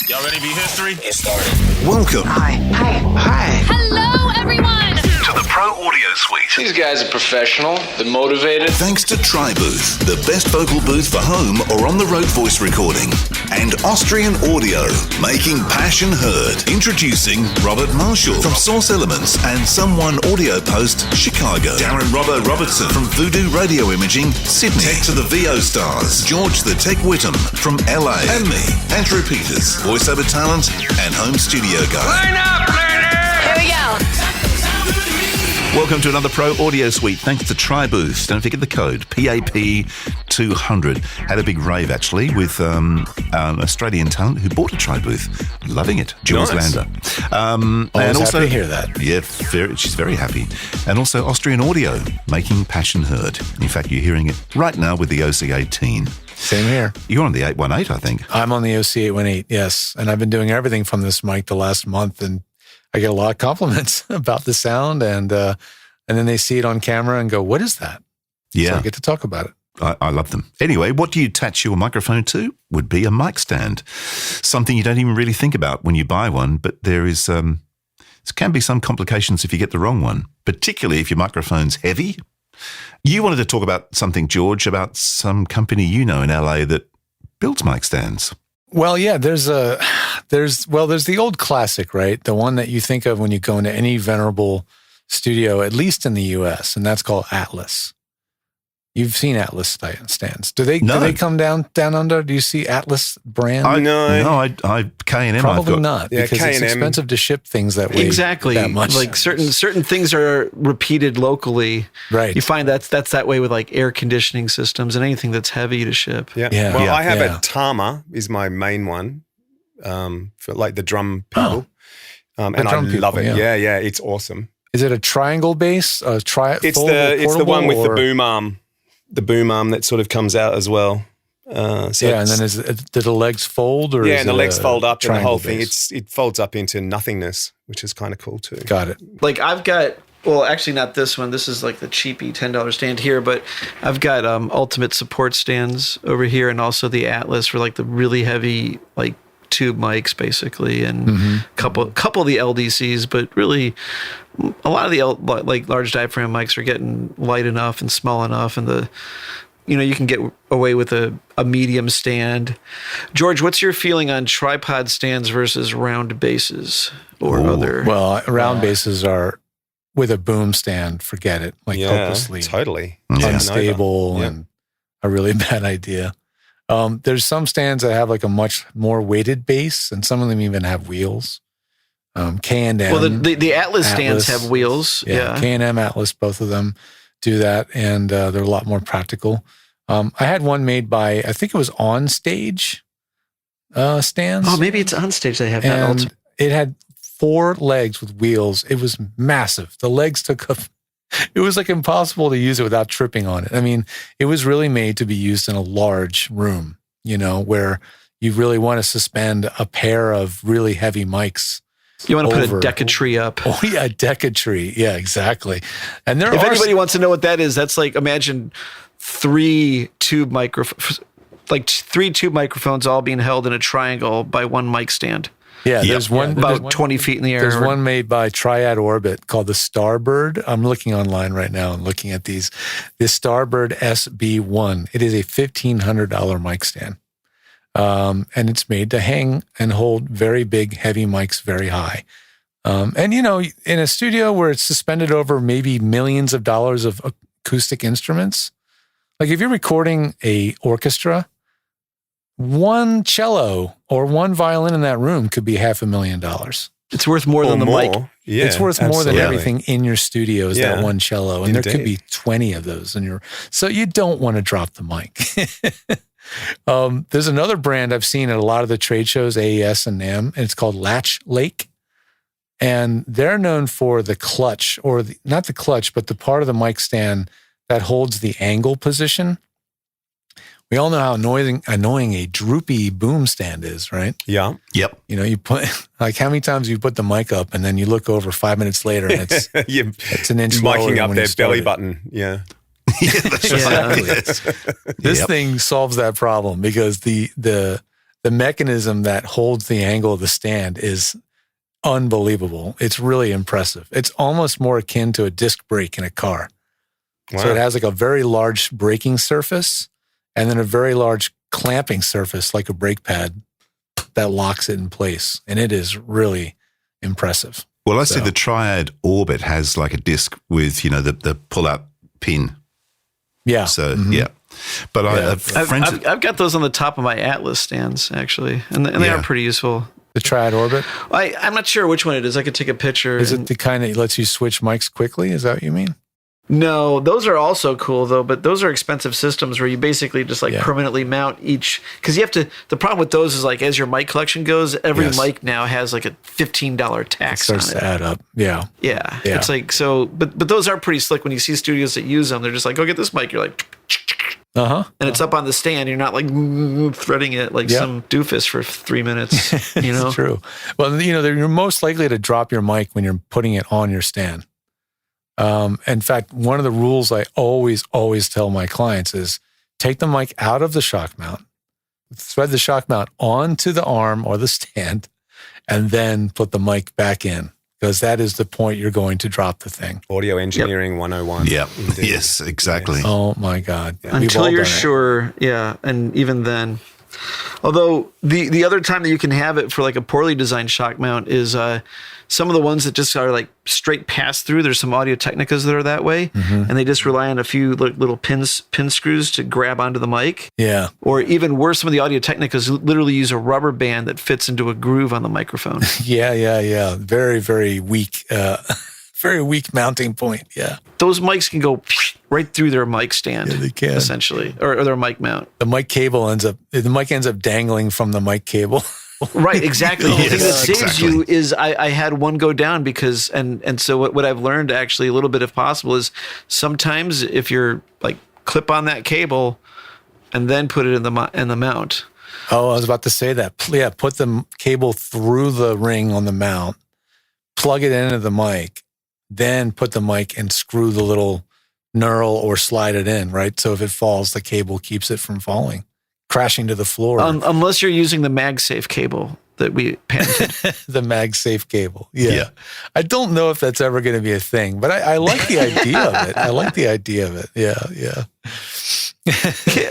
Y'all ready to be history? Get started. Welcome. Hi. Hello, everyone. To the Pro Audio Suite. These guys are professional. They're motivated. Thanks to TriBooth, the best vocal booth for home or on-the-road voice recording. And Austrian Audio, making passion heard. Introducing Robert Marshall from Source Elements and Someone Audio Post, Chicago. Darren Robbo Robertson from Voodoo Radio Imaging, Sydney. Tech to the VO Stars, George the Tech Whittam from LA. And me, Andrew Peters, voiceover talent and home studio guy. Line up, learner! Here we go. Welcome to another Pro Audio Suite. Thanks to TriBooth. Don't forget the code PAP200. Had a big rave actually with an Australian talent who bought a TriBooth. Loving it. Jules Lander. And also, happy to hear that. Yeah, she's very happy. And also Austrian Audio, making passion heard. In fact, you're hearing it right now with the OC18. Same here. You're on the 818, I think. I'm on the OC818, yes. And I've been doing everything from this mic the last month, and I get a lot of compliments about the sound, and then they see it on camera and go, what is that? Yeah. So I get to talk about it. I love them. Anyway, what do you attach your microphone to? Would be a mic stand. Something you don't even really think about when you buy one, but there can be some complications if you get the wrong one, particularly if your microphone's heavy. You wanted to talk about something, George, about some company you know in LA that builds mic stands. Well, yeah, there's the old classic, right? The one that you think of when you go into any venerable studio, at least in the US, and that's called Atlas. You've seen Atlas stands. Do they come down under? Do you see Atlas brand? No, K&M. Probably not, yeah, because K&M. it's expensive to ship things that way. Exactly. That much. Like certain things are repeated locally. Right. You find that's that way with like air conditioning systems and anything that's heavy to ship. Yeah. Well, I have a Tama is my main one for like the drum pedal, and I love it. Yeah, it's awesome. Is it a triangle base? It's the one with the boom arm. The boom arm that sort of comes out as well. And then do the legs fold? Or and the legs fold up and the whole thing. Base? It folds up into nothingness, which is kind of cool too. Got it. Like I've got, well, actually not this one. This is like the cheapy $10 stand here, but I've got ultimate support stands over here, and also the Atlas for like the really heavy like tube mics basically, and couple of the LDCs, but really a lot of the like large diaphragm mics are getting light enough and small enough, and you can get away with a medium stand. George, what's your feeling on tripod stands versus round bases or other? Well, round bases are with a boom stand. Forget it. Like hopelessly, totally unstable and a really bad idea. There's some stands that have like a much more weighted base, and some of them even have wheels. K&M. Well, the Atlas stands have wheels. Yeah. K&M, Atlas, both of them do that, and they're a lot more practical. I had one made by, I think it was On Stage stands. Oh, maybe it's On Stage they have that. And it had 4 legs with wheels. It was massive. The legs took up. It was like impossible to use it without tripping on it. I mean, it was really made to be used in a large room, where you really want to suspend a pair of really heavy mics. You want to put a Decatree up. Oh, yeah, Decatree. Yeah, exactly. And if anybody wants to know what that is, that's like, imagine 3 tube microphones, like 3 tube microphones all being held in a triangle by one mic stand. Yeah, there's one about 20 feet in the air. There's one made by Triad Orbit called the Starbird. I'm looking online right now and looking at these. The Starbird SB1. It is a $1,500 mic stand. And it's made to hang and hold very big, heavy mics very high. And, in a studio where it's suspended over maybe millions of dollars of acoustic instruments, like if you're recording a orchestra, one cello or one violin in that room could be $500,000. It's worth more than the mic. Yeah, it's worth more than everything in your studio is that one cello. And Indeed. There could be 20 of those so you don't want to drop the mic. There's another brand I've seen at a lot of the trade shows, AES and NAMM, and it's called Latch Lake. And they're known for the clutch, or not the clutch, but the part of the mic stand that holds the angle position. We all know how annoying a droopy boom stand is, right? Yeah. Yep. You put, like, how many times you put the mic up and then you look over 5 minutes later and it's an inch lower. Miking up when their belly button. Yeah. That's right. This thing solves that problem because the the mechanism that holds the angle of the stand is unbelievable. It's really impressive. It's almost more akin to a disc brake in a car. Wow. So it has like a very large braking surface and then a very large clamping surface like a brake pad that locks it in place. And it is really impressive. Well, I see the Triad Orbit has like a disc with, the pull-out pin. Yeah. So, yeah. But I've got those on the top of my Atlas stands, actually. And they are pretty useful. The Triad Orbit? I'm not sure which one it is. I could take a picture. Is it the kind that lets you switch mics quickly? Is that what you mean? No, those are also cool though, but those are expensive systems where you basically just permanently mount each, because you have to, the problem with those is like as your mic collection goes, every mic now has like a $15 tax on it. Starts to add up. Yeah. It's like, so, but those are pretty slick when you see studios that use them. They're just like, go get this mic. You're like, and it's up on the stand. You're not like threading it like some doofus for 3 minutes. It's true. Well, you're most likely to drop your mic when you're putting it on your stand. In fact, one of the rules I always tell my clients is take the mic out of the shock mount, thread the shock mount onto the arm or the stand, and then put the mic back in, because that is the point you're going to drop the thing. Audio engineering 101. Yeah. Yes, exactly. Yes. Oh my God. Yeah. Until you're sure. Yeah. And even then, although the other time that you can have it for like a poorly designed shock mount is some of the ones that just are like straight pass through. There's some Audio Technicas that are that way, and they just rely on a few little pin screws to grab onto the mic. Yeah. Or even worse, some of the Audio Technicas literally use a rubber band that fits into a groove on the microphone. Yeah. Very, very weak, very weak mounting point. Yeah. Those mics can go right through their mic stand. Yeah, they can. Essentially, or their mic mount. The mic ends up dangling from the mic cable. Right, exactly. The thing that saves you is I had one go down because, and so what I've learned actually a little bit, if possible, is sometimes if you're like clip on that cable and then put it in the mount. Oh, I was about to say that. Yeah, put the cable through the ring on the mount, plug it into the mic, then put the mic and screw the little knurl or slide it in, right? So if it falls, the cable keeps it from falling, crashing to the floor. Unless you're using the MagSafe cable that we patented. The MagSafe cable. Yeah. I don't know if that's ever going to be a thing, but I like the idea of it. I like the idea of it. Yeah.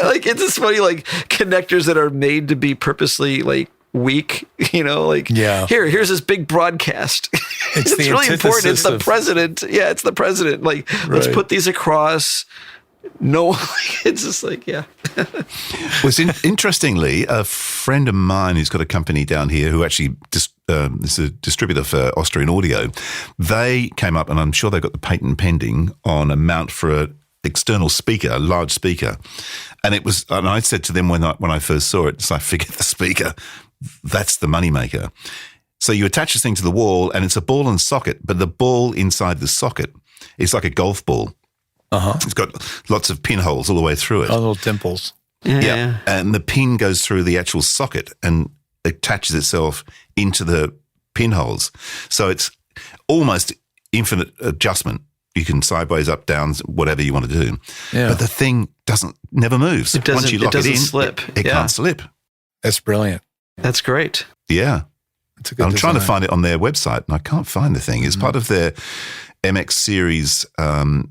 Like, it's just funny, like connectors that are made to be purposely like weak, here's this big broadcast. It's really important. It's the president. Yeah, it's the president. Like, let's put these across. No, it's just like, Interestingly, a friend of mine who's got a company down here who actually is a distributor for Austrian Audio, they came up, and I'm sure they got the patent pending on a mount for an external speaker, a large speaker. And I said to them when I first saw it, it's like, forget the speaker. That's the moneymaker. So you attach this thing to the wall, and it's a ball and socket, but the ball inside the socket is like a golf ball. It's got lots of pinholes all the way through it. Oh, little dimples. Yeah. And the pin goes through the actual socket and attaches itself into the pinholes. So it's almost infinite adjustment. You can sideways, up, down, whatever you want to do. Yeah. But the thing never moves. Once you lock it in, slip. It can't slip. That's brilliant. That's great. Yeah. It's a good design. Trying to find it on their website, and I can't find the thing. It's part of their MX series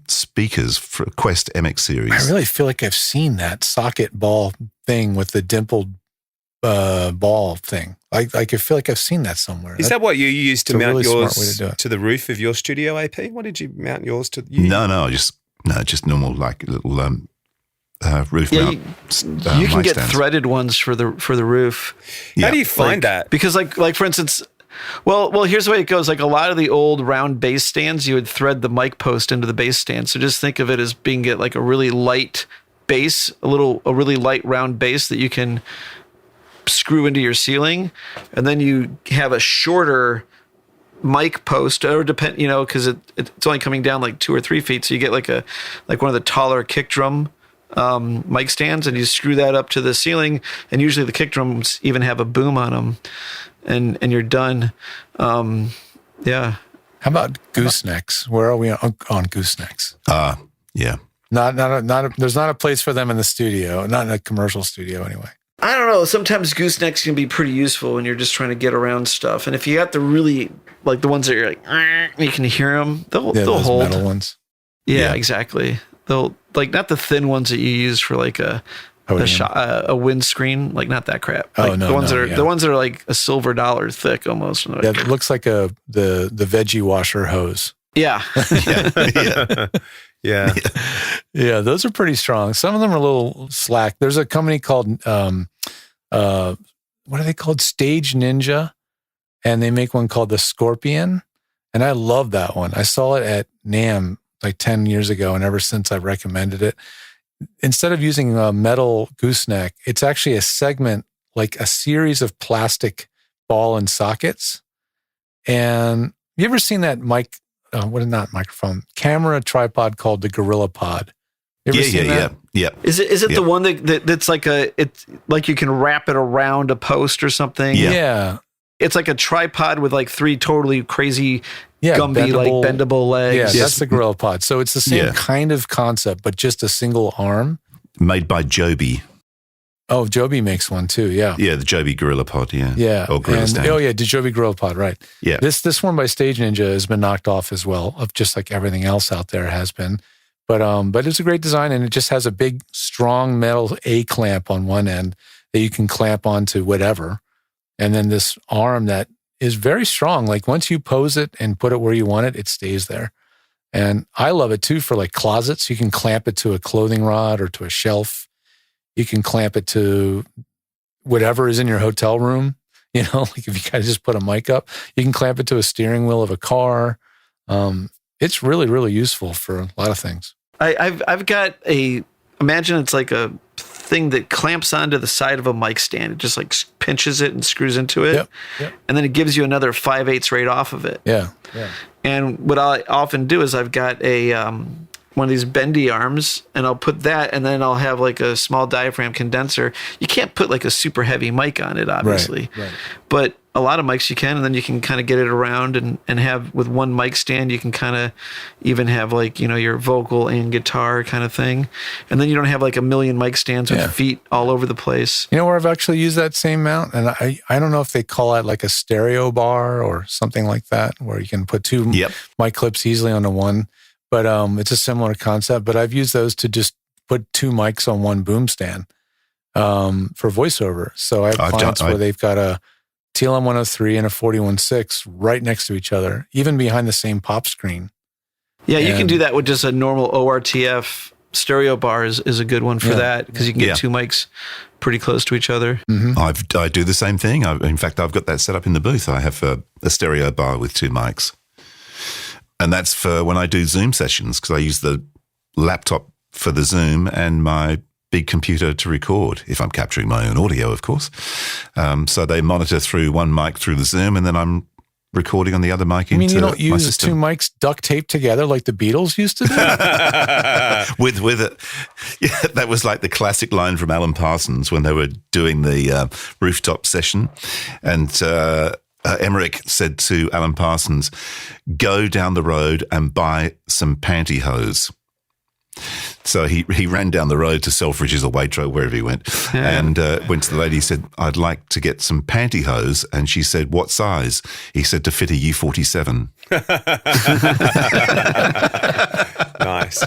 speakers for Quest MX series. I really feel like I've seen that socket ball thing with the dimpled ball thing. I feel like I've seen that somewhere. Is that what you used to mount yours to the roof of your studio, AP? What did you mount yours to? No, just normal like little roof mount. You can get threaded ones for the roof. How do you find that? Because like for instance. Well, here's the way it goes. Like a lot of the old round bass stands, you would thread the mic post into the bass stand. So just think of it as being like a really light bass, a really light round bass that you can screw into your ceiling, and then you have a shorter mic post, or because it's only coming down like 2 or 3 feet. So you get like one of the taller kick drum mic stands, and you screw that up to the ceiling. And usually the kick drums even have a boom on them. And you're done. Yeah. How about goosenecks? Where are we on goosenecks? Yeah. There's not a place for them in the studio, not in a commercial studio anyway. I don't know. Sometimes goosenecks can be pretty useful when you're just trying to get around stuff. And if you got the really, like the ones that you're like, you can hear them, they'll hold. Metal ones. Yeah, exactly. They'll, like, not the thin ones that you use for like a windscreen, like not that crap. Like the ones that are like $1 thick almost. Yeah, it looks like the veggie washer hose. Yeah. Yeah, those are pretty strong. Some of them are a little slack. There's a company called what are they called? Stage Ninja, and they make one called the Scorpion, and I love that one. I saw it at NAMM like 10 years ago, and ever since I've recommended it. Instead of using a metal gooseneck, it's actually a segment, like a series of plastic ball and sockets. And you ever seen that camera tripod called the Gorilla Pod? You ever seen that? Yeah. Is it the one that's like it's like you can wrap it around a post or something? Yeah. It's like a tripod with like 3 totally crazy Gumby, like bendable legs. Yeah, that's the Gorilla Pod. So it's the same kind of concept, but just a single arm. Made by Joby. Oh, Joby makes one too, yeah. Yeah, the Joby Gorilla Pod, yeah. Yeah. Or Gorilla Stand. Oh, yeah, the Joby Gorilla Pod, right. Yeah. This one by Stage Ninja has been knocked off as well, of just like everything else out there has been. But it's a great design, and it just has a big, strong metal A-clamp on one end that you can clamp onto whatever. And then this arm that is very strong. Like once you pose it and put it where you want it, it stays there. And I love it too for like closets. You can clamp it to a clothing rod or to a shelf. You can clamp it to whatever is in your hotel room. You know, like if you kind of just put a mic up, you can clamp it to a steering wheel of a car. It's really, really useful for a lot of things. I've got imagine it's like a thing that clamps onto the side of a mic stand. It just like pinches it and screws into it. Yep. And then it gives you another 5/8 right off of it. Yeah. And what I often do is I've got one of these bendy arms, and I'll put that, and then I'll have like a small diaphragm condenser. You can't put like a super heavy mic on it, obviously. Right. But a lot of mics you can, and then you can kind of get it around and have with one mic stand, you can kind of even have like, you know, your vocal and guitar kind of thing. And then you don't have like a million mic stands with feet all over the place. You know where I've actually used that same mount? And I don't know if they call it like a stereo bar or something like that, where you can put 2 mic clips easily onto one. But it's a similar concept. But I've used those to just put 2 mics on one boom stand for voiceover. So I have clients where they've got a TLM 103 and a 41.6 right next to each other, even behind the same pop screen. Yeah, you can do that with just a normal ORTF stereo bar is a good one for that, because you can get 2 mics pretty close to each other. Mm-hmm. I do the same thing. In fact, I've got that set up in the booth. I have a stereo bar with 2 mics. And that's for when I do Zoom sessions, because I use the laptop for the Zoom and my big computer to record, if I'm capturing my own audio, of course. So they monitor through one mic through the Zoom, and then I'm recording on the other mic into my system. You don't use 2 mics duct taped together like the Beatles used to do? with it. Yeah, that was like the classic line from Alan Parsons when they were doing the rooftop session. And Emmerich said to Alan Parsons, "Go down the road and buy some pantyhose." So he ran down the road to Selfridges or Waitrose, wherever he went, and went to the lady. He said, "I'd like to get some pantyhose." And she said, "What size?" He said, "To fit a U-47. Nice.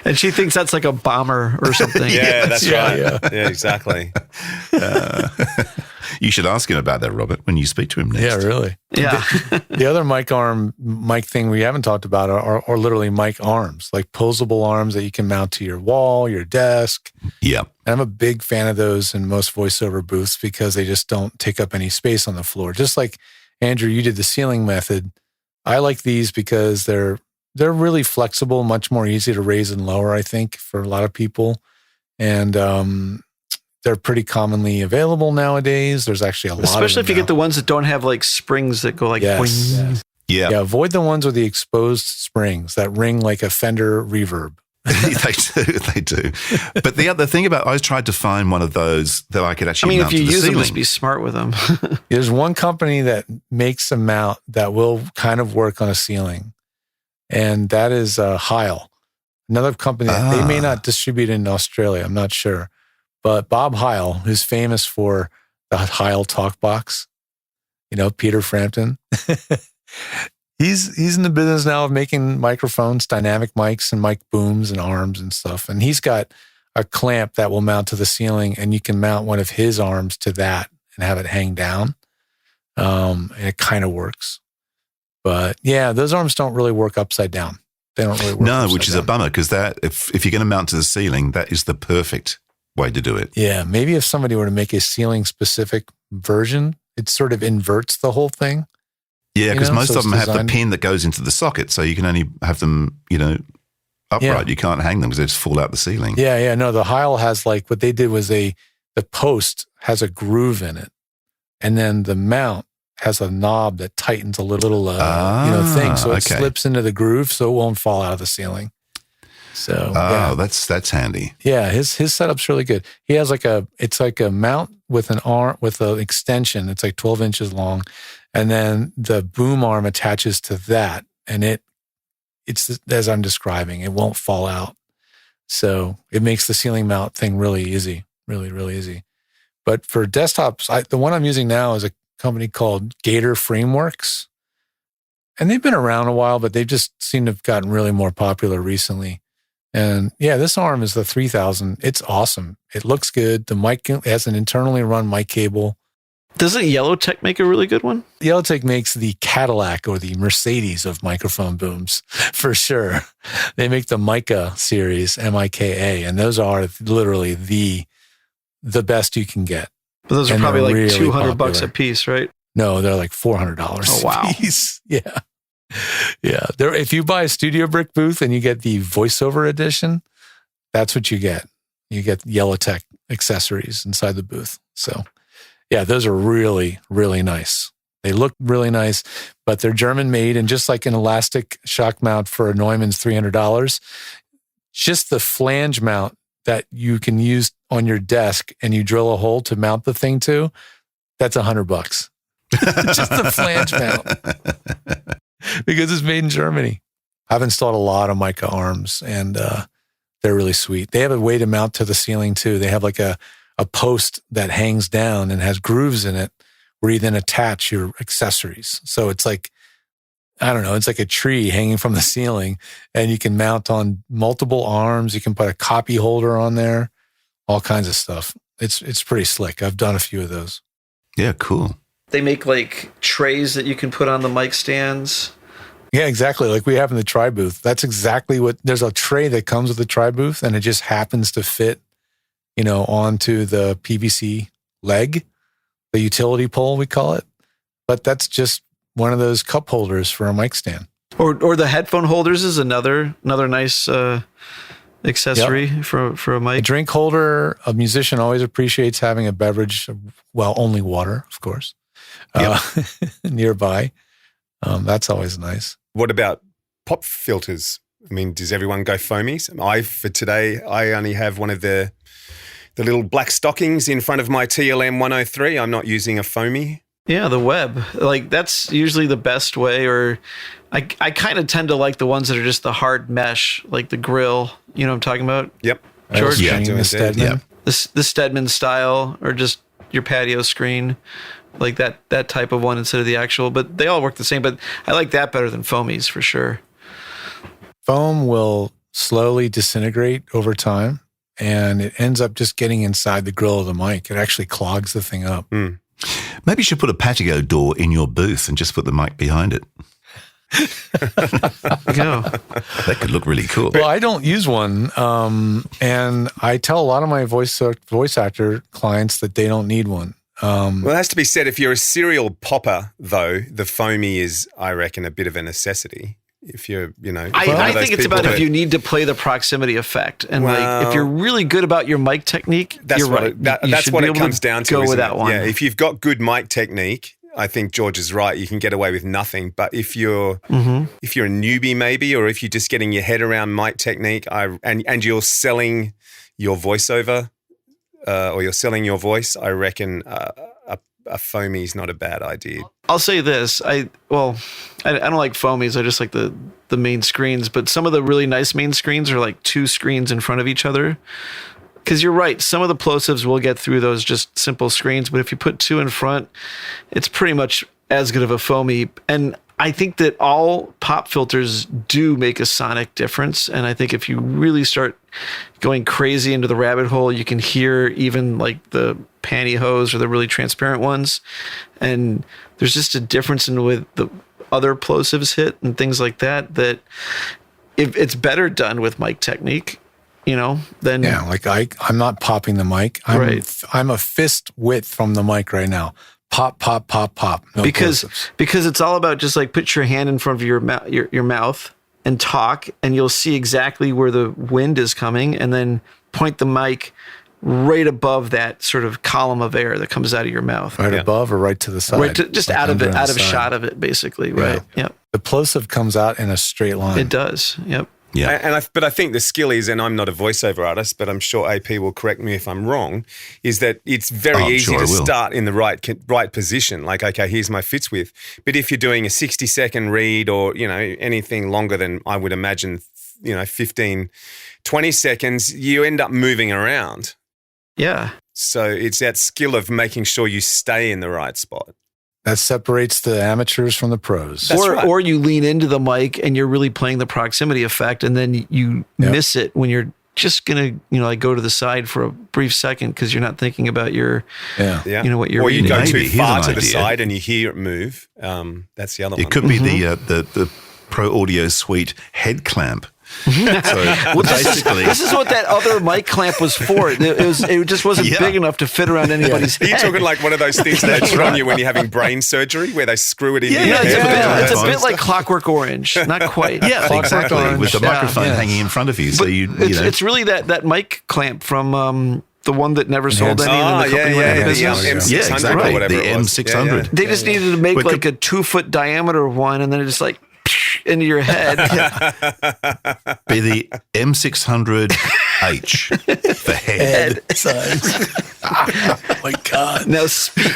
And she thinks that's like a bomber or something. Yeah, that's right. Yeah, exactly. You should ask him about that, Robert, when you speak to him next. Yeah, really. Yeah. The other mic thing we haven't talked about are literally mic arms, like posable arms that you can mount to your wall, your desk. Yeah. And I'm a big fan of those in most voiceover booths because they just don't take up any space on the floor. Just like, Andrew, you did the ceiling method. I like these because they're really flexible, much more easy to raise and lower, I think, for a lot of people. And they're pretty commonly available nowadays. There's actually a lot of them. Especially if you get the ones that don't have like springs that go like boing. Yeah. Yeah, avoid the ones with the exposed springs that ring like a Fender reverb. They do. But the other thing about, I tried to find one of those that I could actually mount to the ceiling. If you use them, just be smart with them. There's one company that makes a mount that will kind of work on a ceiling, and that is Heil. Another company, they may not distribute in Australia, I'm not sure. But Bob Heil, who's famous for the Heil talk box, Peter Frampton, he's in the business now of making microphones, dynamic mics and mic booms and arms and stuff. And he's got a clamp that will mount to the ceiling, and you can mount one of his arms to that and have it hang down. And it kind of works. But yeah, those arms don't really work upside down. They don't really work. No, which is down. a bummer, because that if you're going to mount to the ceiling, that is the perfect way to do it. Yeah, maybe if somebody were to make a ceiling specific version, it sort of inverts the whole thing. Yeah, because most of them have the pin that goes into the socket, so you can only have them, upright. Yeah. You can't hang them because they just fall out the ceiling. Yeah. No, the Heil has what they did was the post has a groove in it, and then the mount has a knob that tightens a little thing, so it slips into the groove, so it won't fall out of the ceiling. So that's handy. Yeah, his setup's really good. He has it's like a mount with an arm with an extension. It's like 12 inches long, and then the boom arm attaches to that, and it's as I'm describing. It won't fall out, so it makes the ceiling mount thing really easy, really really easy. But for desktops, the one I'm using now is a company called Gator Frameworks, and they've been around a while, but they just seem to have gotten really more popular recently. And yeah, this arm is the 3000. It's awesome. It looks good. The mic has an internally run mic cable. Doesn't Yellowtech make a really good one? Yellowtech makes the Cadillac or the Mercedes of microphone booms, for sure. They make the Mica series, Mika, and those are literally the best you can get. But those are probably like really $200 a piece, right? No, they're like $400 a piece. Yeah. Yeah. If you buy a Studio Brick booth and you get the voiceover edition, that's what you get. You get Yellowtech accessories inside the booth. So yeah, those are really, really nice. They look really nice, but they're German made, and just like an elastic shock mount for a Neumann's $300, just the flange mount that you can use on your desk and you drill a hole to mount the thing to, that's $100. Just the flange mount. Because it's made in Germany. I've installed a lot of Mica arms, and they're really sweet. They have a way to mount to the ceiling too. They have like a post that hangs down and has grooves in it where you then attach your accessories. So it's like, I don't know, it's like a tree hanging from the ceiling, and you can mount on multiple arms. You can put a copy holder on there, all kinds of stuff. It's pretty slick. I've done a few of those. Yeah, cool. They make like trays that you can put on the mic stands. Yeah, exactly. Like we have in the Tri booth. That's exactly what, there's a tray that comes with the Tri booth, and it just happens to fit, onto the PVC leg, the utility pole, we call it. But that's just one of those cup holders for a mic stand. Or the headphone holders is another nice accessory for a mic. A drink holder, a musician always appreciates having a beverage, well, only water, of course, nearby. That's always nice. What about pop filters? I mean, does everyone go foamies? For today, I only have one of the little black stockings in front of my TLM 103. I'm not using a foamy. Yeah, the web. Like that's usually the best way, or I kind of tend to like the ones that are just the hard mesh, like the grill. You know what I'm talking about? Yep. George? The Stedman. Yeah. The Stedman style, or just your patio screen, like that type of one instead of the actual. But they all work the same, but I like that better than foamies for sure. Foam will slowly disintegrate over time, and it ends up just getting inside the grill of the mic. It actually clogs the thing up. Mm. Maybe you should put a patio door in your booth and just put the mic behind it. That could look really cool. Well, I don't use one, and I tell a lot of my voice actor clients that they don't need one. Well, it has to be said, if you're a serial popper, though, the foamy is, I reckon, a bit of a necessity. If you're, I think it's about if you need to play the proximity effect, and like if you're really good about your mic technique, you're right. That's what it comes down to. Go with that one. Yeah, if you've got good mic technique, I think George is right. You can get away with nothing. But if you're a newbie, maybe, or if you're just getting your head around mic technique, and you're selling your voiceover, or you're selling your voice, I reckon a foamy is not a bad idea. I'll say this. I don't like foamies. I just like the main screens. But some of the really nice main screens are like two screens in front of each other. Because you're right, some of the plosives will get through those just simple screens, but if you put 2 in front, it's pretty much as good of a foamy. And I think that all pop filters do make a sonic difference. And I think if you really start going crazy into the rabbit hole, you can hear even like the pantyhose or the really transparent ones. And there's just a difference in the way the other plosives hit and things like that, that if it's better done with mic technique, then like I'm not popping the mic. I'm a fist width from the mic right now. Pop, pop, pop, pop. No because plosives. it's all about just like put your hand in front of your mouth and talk, and you'll see exactly where the wind is coming, and then point the mic right above that sort of column of air that comes out of your mouth. Right above or right to the side? Just out of shot of it, basically. Right. Yep. The plosive comes out in a straight line. It does. Yep. Yeah. But I think the skill is, and I'm not a voiceover artist, but I'm sure AP will correct me if I'm wrong, is that it's very easy to start in the right position. Like, okay, here's my fits width. But if you're doing a 60-second read or, anything longer than I would imagine, 15, 20 seconds, you end up moving around. Yeah. So it's that skill of making sure you stay in the right spot. That separates the amateurs from the pros. Or you lean into the mic and you're really playing the proximity effect, and then you miss it when you're just gonna like go to the side for a brief second because you're not thinking about your what you're or you reading. go too Maybe. far Here's to an the idea. side and you hear it move. That's the other one. It could be the Pro Audio Suite head clamp. So basically, this is what that other mic clamp was for. It just wasn't big enough to fit around anybody's head. You're talking like one of those things they put on you when you're having brain surgery, where they screw it in your Yeah, head. it's a bit like Clockwork Orange, not quite. Yeah, exactly. With the microphone hanging in front of you, so But it's really that mic clamp from the one that never sold any in the company went out of business. The M600 Yeah, exactly. or whatever The it was. M600. They just needed to make like a 2-foot diameter one, and then it just like into your head. Be the M600H for head. size. Oh my God. Now speak.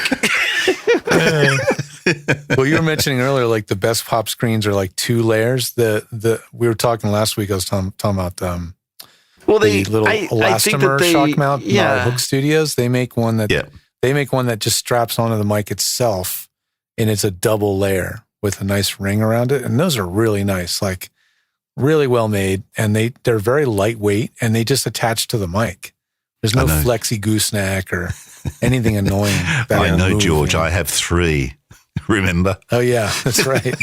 Well, you were mentioning earlier, like the best pop screens are like 2 layers. We were talking last week. I was talking about the little elastomer shock mount Hook Studios. They make one that just straps onto the mic itself, and it's a double layer with a nice ring around it. And those are really nice, like really well made. And they're very lightweight, and they just attach to the mic. There's no flexi gooseneck or anything annoying. I know, George. I have 3. Remember? Oh yeah, that's right.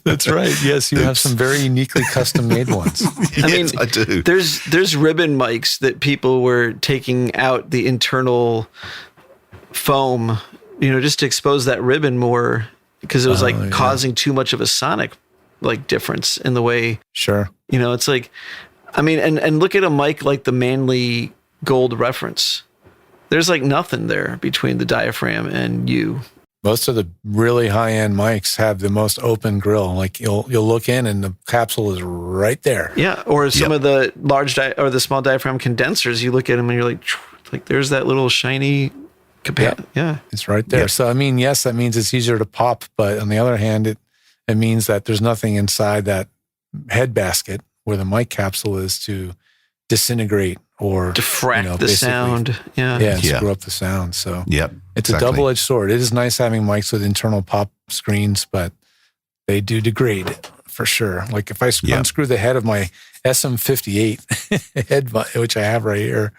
That's right. Yes, you have some very uniquely custom made ones. Yes, I do. There's ribbon mics that people were taking out the internal foam, just to expose that ribbon more, because it was causing too much of a sonic difference in the way. Sure. It's like, and look at a mic like the Manley Gold Reference. There's nothing there between the diaphragm and you. Most of the really high-end mics have the most open grill. Like you'll look in and the capsule is right there. Yeah, or some of the large or the small diaphragm condensers, you look at them and you're like there's that little shiny Yeah, it's right there. So yes, that means it's easier to pop, but on the other hand, it means that there's nothing inside that head basket where the mic capsule is to disintegrate or diffract the sound. Screw up the sound. So it's exactly. a double-edged sword. It is nice having mics with internal pop screens, but they do degrade for sure. Like if I unscrew the head of my SM58 head, which I have right here,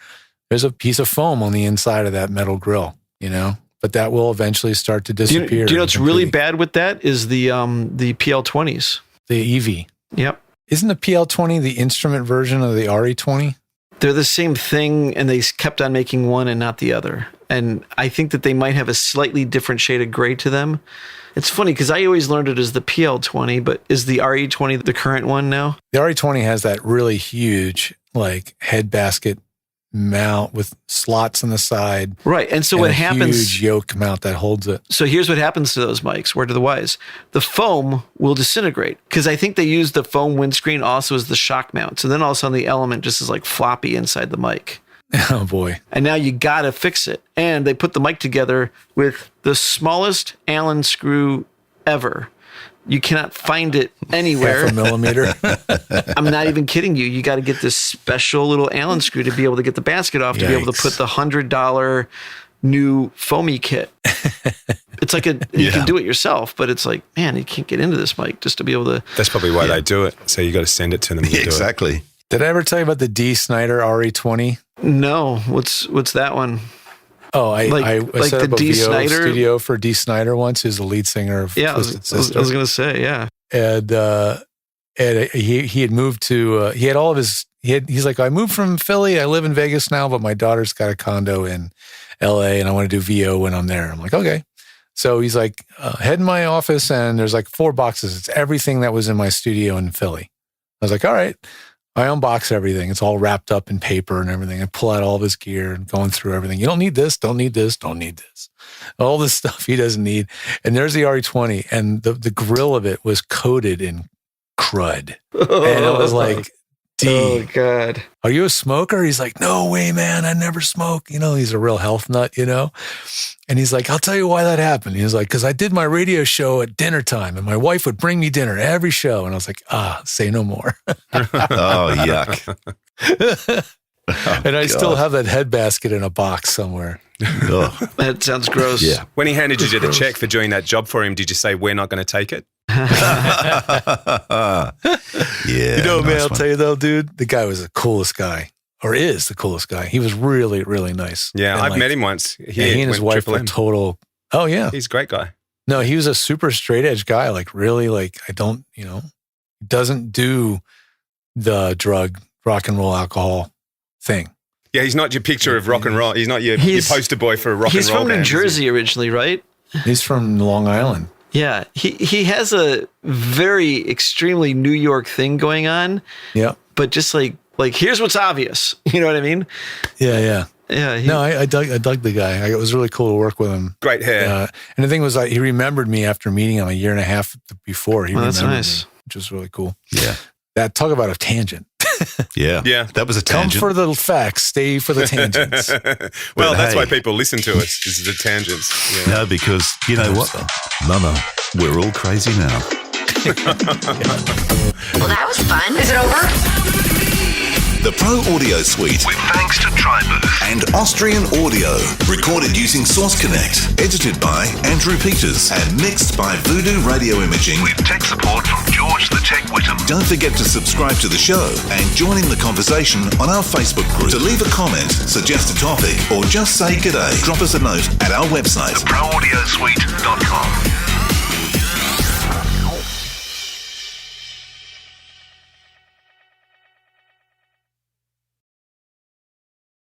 there's a piece of foam on the inside of that metal grill, but that will eventually start to disappear. Do you know what's really bad with that is the PL20s. The EV. Yep. Isn't the PL20 the instrument version of the RE20? They're the same thing, and they kept on making one and not the other. And I think that they might have a slightly different shade of gray to them. It's funny because I always learned it as the PL20, but is the RE20 the current one now? The RE20 has that really huge head basket mount with slots on the side. Right. And so what happens? Huge yoke mount that holds it. So here's what happens to those mics, word to the wise. The foam will disintegrate because I think they use the foam windscreen also as the shock mount. So then all of a sudden the element just is floppy inside the mic. Oh boy. And now you got to fix it. And they put the mic together with the smallest Allen screw ever. You cannot find it anywhere. Half a millimeter. I'm not even kidding you. You got to get this special little Allen screw to be able to get the basket off, to be able to put the $100 new foamy kit. It's like you can do it yourself, but it's like, man, you can't get into this mic just to be able to. That's probably why they do it. So you got to send it to them. Yeah, exactly. Did I ever tell you about the D. Snyder RE20? No. What's that one? Oh, I set the up a D. VO Snyder studio for D. Snyder once, who's the lead singer of Twisted Sister. I was going to say, yeah. And he had moved to, he had all of his, he's like, I moved from Philly. I live in Vegas now, but my daughter's got a condo in LA and I want to do VO when I'm there. I'm like, okay. So he's like, head in my office and there's like 4 boxes. It's everything that was in my studio in Philly. I was like, all right. I unbox everything. It's all wrapped up in paper and everything. I pull out all of his gear and going through everything. You don't need this, don't need this, don't need this. All this stuff he doesn't need. And there's the RE20 and the grill of it was coated in crud. And I was like, D, oh God, are you a smoker? He's like, no way, man. I never smoke. You know, he's a real health nut, you know? And he's like, I'll tell you why that happened. He was like, because I did my radio show at dinner time and my wife would bring me dinner every show. And I was like, say no more. Oh, yuck. And I still have that head basket in a box somewhere. That sounds gross. Yeah. When he handed you the check for doing that job for him, did you say, we're not going to take it? Yeah. You know, man, nice I'll one. tell you though, dude, the guy was the coolest guy, or is the coolest guy. He was really, really nice. Yeah, And I've met him once. He and his wife were total. Oh yeah. He's a great guy. No, he was a super straight edge guy. Like really, like doesn't do the drug, rock and roll, alcohol thing. Yeah, he's not your picture of rock and roll. He's not your poster boy for a rock and roll He's from band, New is he? Jersey originally, right? He's from Long Island. Yeah, he has a very extremely New York thing going on. Yeah. But just like here's what's obvious. You know what I mean? Yeah. Yeah. No, I dug the guy. It was really cool to work with him. Great hair. And the thing was, he remembered me after meeting him a year and a half before. He remembered that's nice. me, which was really cool. Yeah. Talk about a tangent. Yeah. Yeah. That was a Come tangent. for the facts, stay for the tangents. Well, But that's hey. why people listen to us, is the tangents. Yeah. No, because you know what? Mama, we're all crazy now. Well, that was fun. Is it over? The Pro Audio Suite, with thanks to TriBooth and Austrian Audio, recorded using Source Connect, edited by Andrew Peters and mixed by Voodoo Radio Imaging, with tech support from George the Tech Whittam. Don't forget to subscribe to the show and join in the conversation on our Facebook group. To leave a comment, suggest a topic, or just say g'day, drop us a note at our website, theproaudiosuite.com.